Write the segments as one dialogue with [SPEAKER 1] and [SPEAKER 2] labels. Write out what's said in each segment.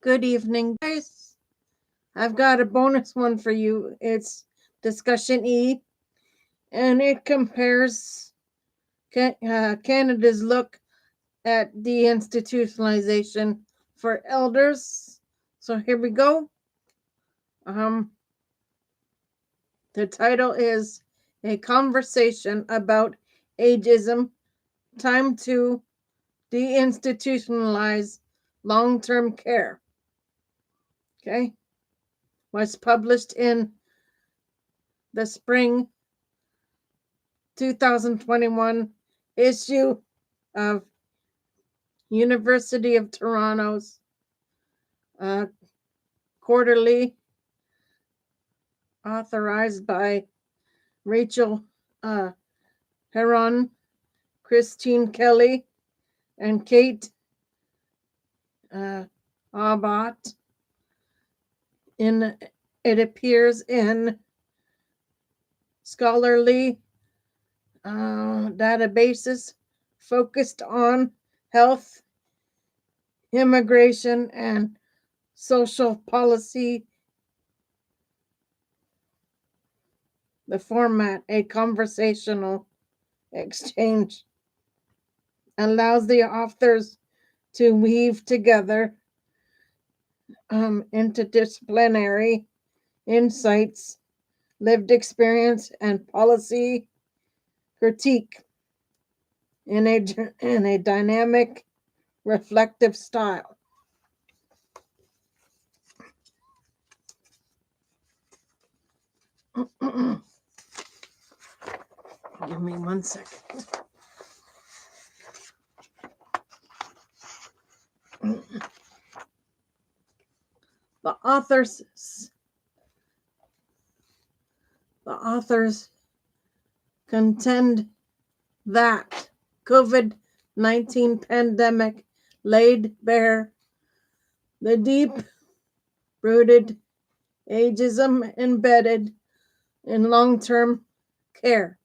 [SPEAKER 1] Good evening, guys. I've got a bonus one for you. It's discussion E, and it compares Canada's look at deinstitutionalization for elders. So here we go. The title is A Conversation About Ageism, Time to Deinstitutionalize Long-Term Care. Okay. Was published in the spring 2021 issue of University of Toronto's quarterly, authorized by Rachel Heron, Christine Kelly, and Kate Abbott. It appears in scholarly databases focused on health, immigration, and social policy. The format, a conversational exchange, allows the authors to weave together interdisciplinary insights, lived experience, and policy critique in a dynamic, reflective style. Give me 1 second. The authors contend that COVID-19 pandemic laid bare the deep-rooted ageism embedded in long-term care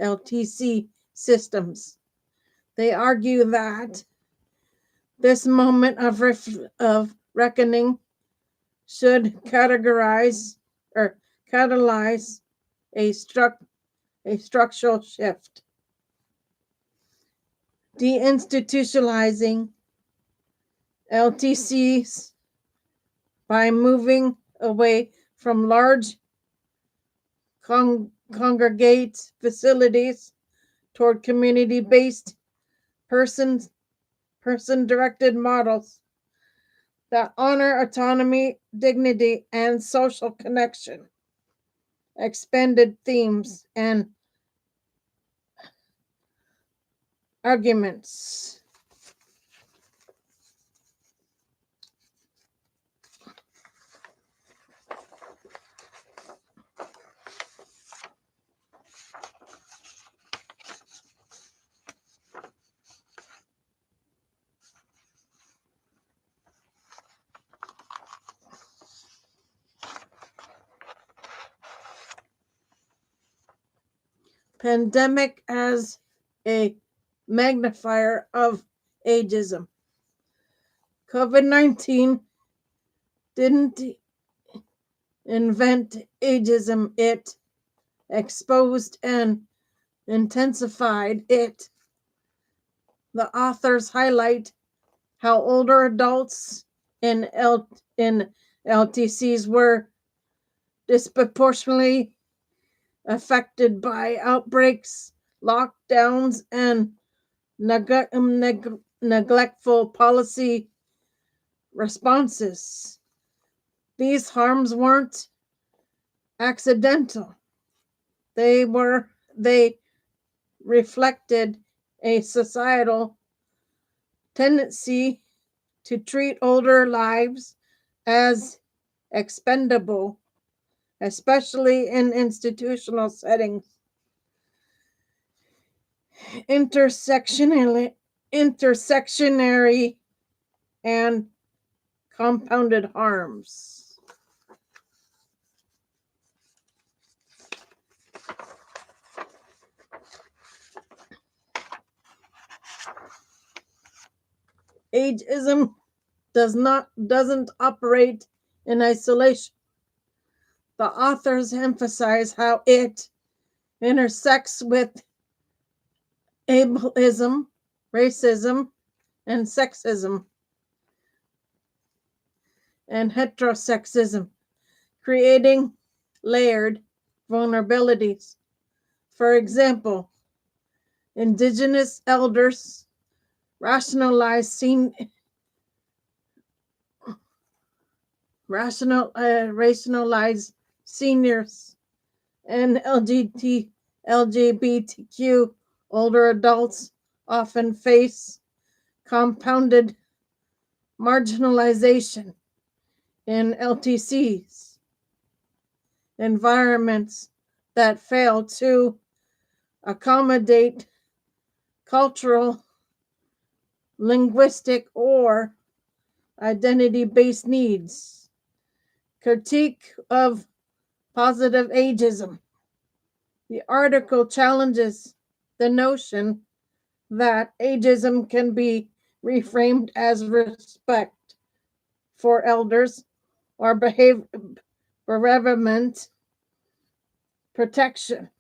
[SPEAKER 1] (LTC) systems. They argue that this moment of reckoning should catalyze a structural shift. Deinstitutionalizing LTCs by moving away from large congregate facilities toward community-based, person-directed models that honor autonomy, dignity, and social connection. Expanded themes and arguments. Pandemic as a magnifier of ageism. COVID-19 didn't invent ageism, it exposed and intensified it. The authors highlight how older adults in LTCs were disproportionately affected by outbreaks, lockdowns, and neglectful policy responses. These harms weren't accidental. They reflected a societal tendency to treat older lives as expendable, especially in institutional settings. Intersectionary and compounded harms. Ageism doesn't operate in isolation. The authors emphasize how it intersects with ableism, racism, and sexism, and heterosexism, creating layered vulnerabilities. For example, indigenous elders rationalize rationalize seniors and LGBTQ older adults often face compounded marginalization in LTCs, environments that fail to accommodate cultural, linguistic, or identity based needs. Critique of positive ageism. The article challenges the notion that ageism can be reframed as respect for elders or bereavement protection.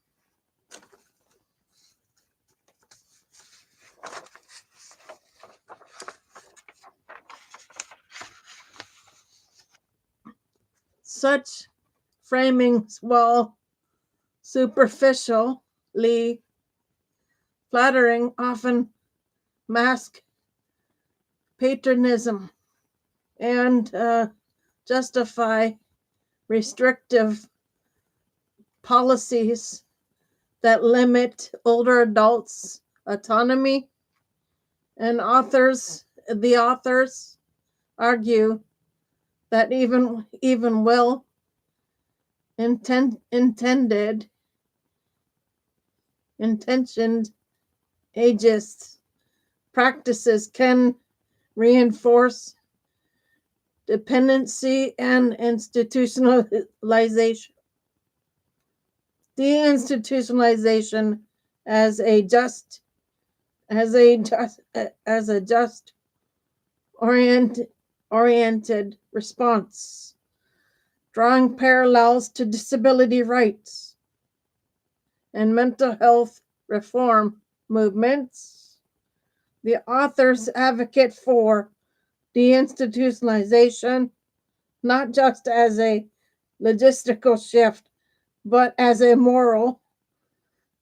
[SPEAKER 1] Such framings, while superficially flattering, often mask patronism and justify restrictive policies that limit older adults' autonomy. And the authors argue that even well intentioned ageist practices can reinforce dependency and institutionalization. Deinstitutionalization as a just oriented response, drawing parallels to disability rights and mental health reform movements. The authors advocate for deinstitutionalization not just as a logistical shift, but as a moral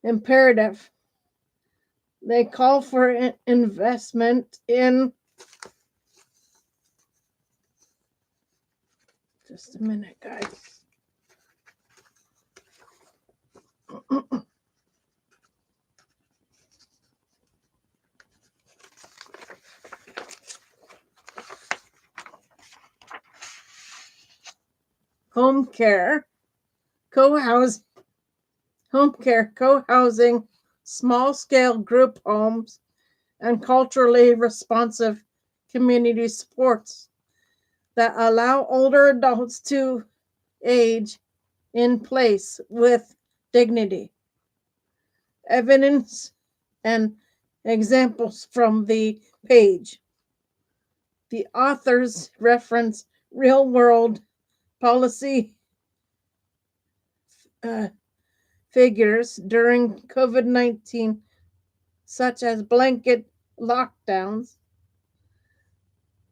[SPEAKER 1] imperative. They call for investment in. Just a minute, guys. Home care, co-housing, small-scale group homes, and culturally responsive community supports that allow older adults to age in place with dignity. Evidence and examples from the page. The authors reference real-world policy figures during COVID-19, such as blanket lockdowns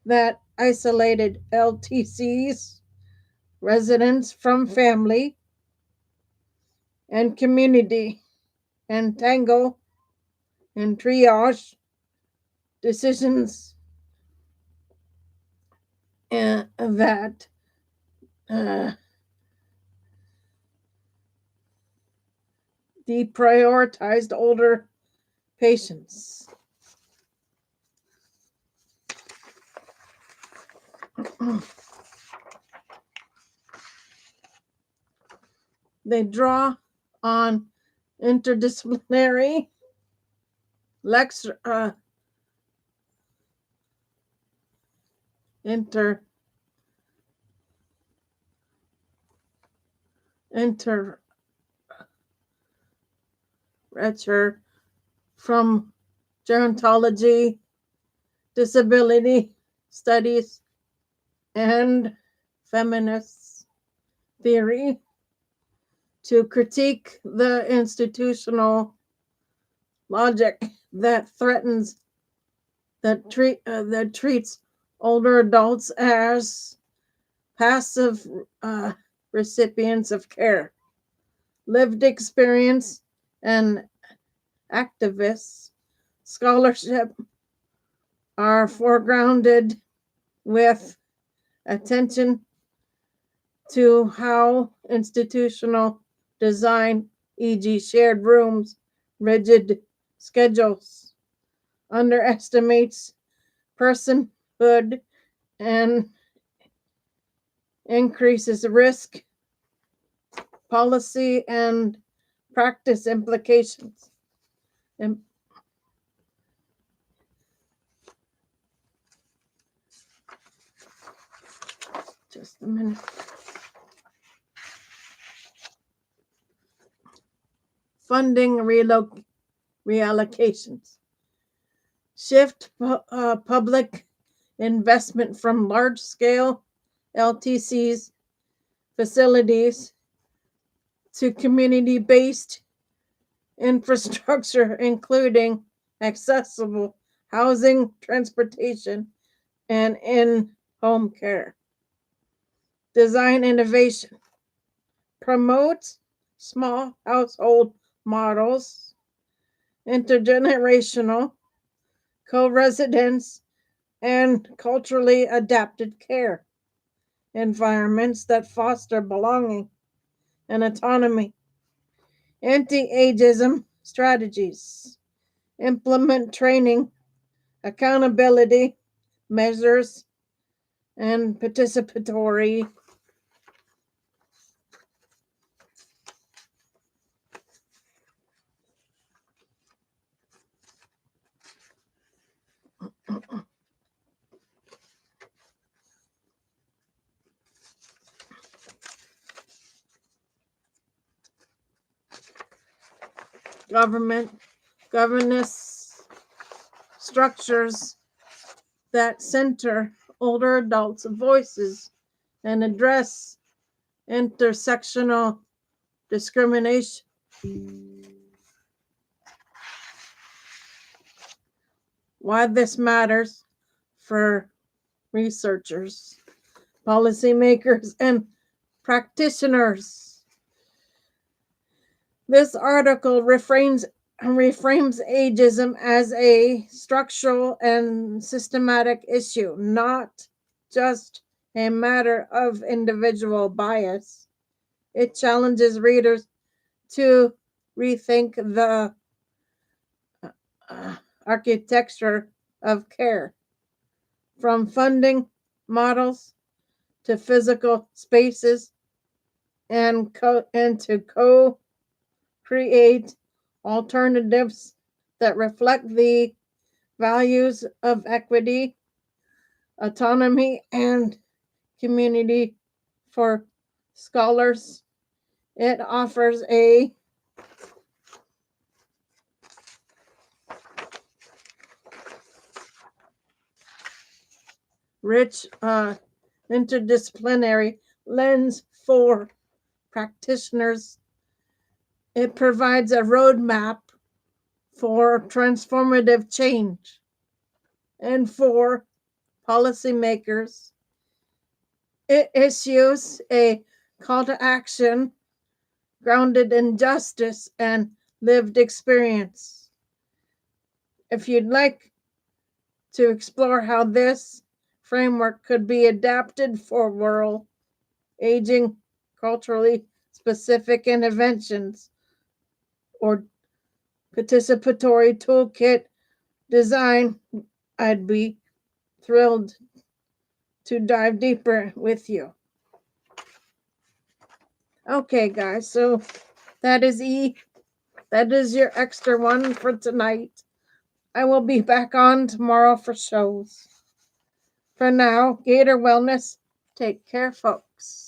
[SPEAKER 1] that isolated LTCs, residents from family and community, and tangle and triage decisions that deprioritized older patients. They draw on interdisciplinary literature from gerontology, disability studies, and feminist theory to critique the institutional logic that threatens that treats older adults as passive recipients of care. Lived experience and activist scholarship are foregrounded with attention to how institutional design, e.g., shared rooms, rigid schedules, underestimates personhood and increases risk, policy, and practice implications. Just a minute. Funding reallocations. Shift public investment from large-scale LTCs facilities to community-based infrastructure, including accessible housing, transportation, and in-home care. Design innovation. Promote small household models, intergenerational co-residence, and culturally adapted care environments that foster belonging and autonomy. Anti-ageism strategies. Implement training, accountability measures, and participatory governance structures that center older adults' voices and address intersectional discrimination. Why this matters for researchers, policymakers, and practitioners. This article reframes ageism as a structural and systematic issue, not just a matter of individual bias. It challenges readers to rethink the architecture of care, from funding models to physical spaces, and to co-create alternatives that reflect the values of equity, autonomy, and community. For scholars, it offers a rich interdisciplinary lens for practitioners. It provides a roadmap for transformative change, and for policymakers, it issues a call to action grounded in justice and lived experience. If you'd like to explore how this framework could be adapted for rural aging, culturally specific interventions, or participatory toolkit design, I'd be thrilled to dive deeper with you. Okay, guys, so that is That is your extra one for tonight. I will be back on tomorrow for shows. For now, Gator Wellness, take care, folks.